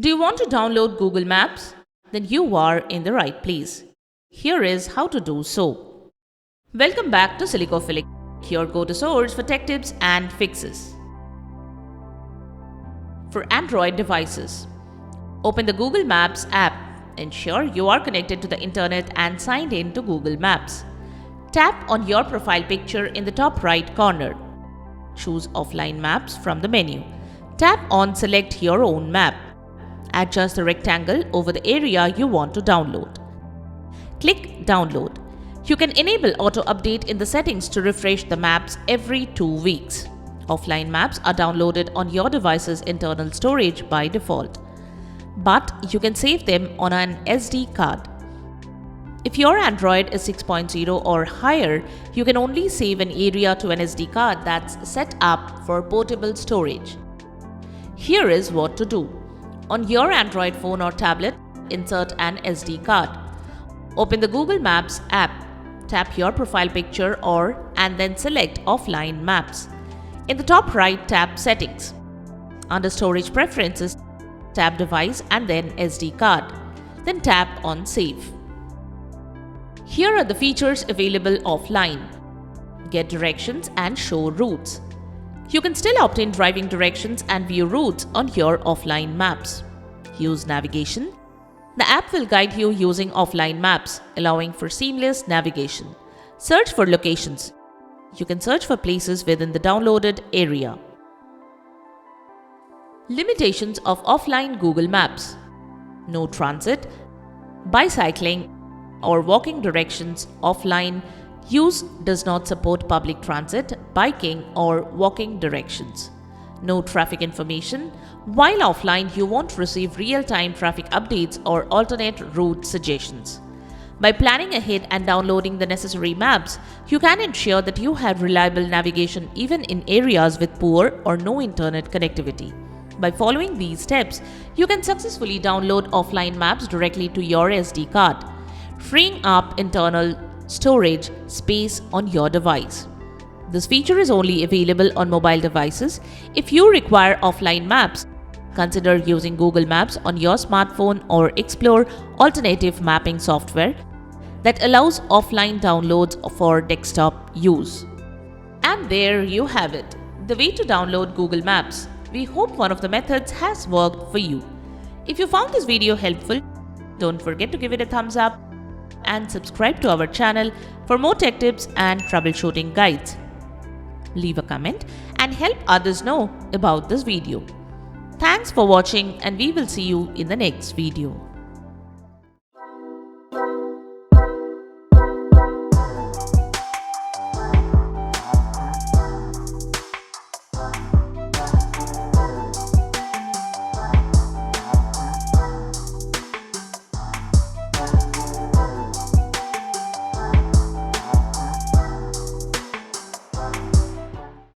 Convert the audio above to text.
Do you want to download Google Maps? Then you are in the right place. Here is how to do so. Welcome back to Silicophilic, your go-to source for tech tips and fixes. For Android devices, open the Google Maps app. Ensure you are connected to the internet and signed in to Google Maps. Tap on your profile picture in the top right corner. Choose Offline Maps from the menu. Tap on Select your own map. Adjust the rectangle over the area you want to download. Click Download. You can enable auto update in the settings to refresh the maps every 2 weeks. Offline maps are downloaded on your device's internal storage by default, but you can save them on an SD card. If your Android is 6.0 or higher, you can only save an area to an SD card that's set up for portable storage. Here is what to do. On your Android phone or tablet, insert an SD card. Open the Google Maps app. Tap your profile picture and then select Offline Maps. In the top right, tap Settings. Under Storage Preferences, tap Device and then SD card. Then tap on Save. Here are the features available offline. Get directions and show routes. You can still obtain driving directions and view routes on your offline maps. Use navigation. The app will guide you using offline maps, allowing for seamless navigation. Search for locations. You can search for places within the downloaded area. Limitations of offline Google Maps: no transit, bicycling or walking directions offline. Use does not support public transit, biking or walking directions. No traffic information. While offline, you won't receive real-time traffic updates or alternate route suggestions. By planning ahead and downloading the necessary maps, you can ensure that you have reliable navigation even in areas with poor or no internet connectivity. By following these steps, you can successfully download offline maps directly to your SD card, freeing up internal storage space on your device. This feature is only available on mobile devices. If you require offline maps, consider using Google Maps on your smartphone or explore alternative mapping software that allows offline downloads for desktop use. And there you have it, the way to download Google Maps. We hope one of the methods has worked for you. If you found this video helpful, don't forget to give it a thumbs up and subscribe to our channel for more tech tips and troubleshooting guides. Leave a comment and help others know about this video. Thanks for watching, and we will see you in the next video.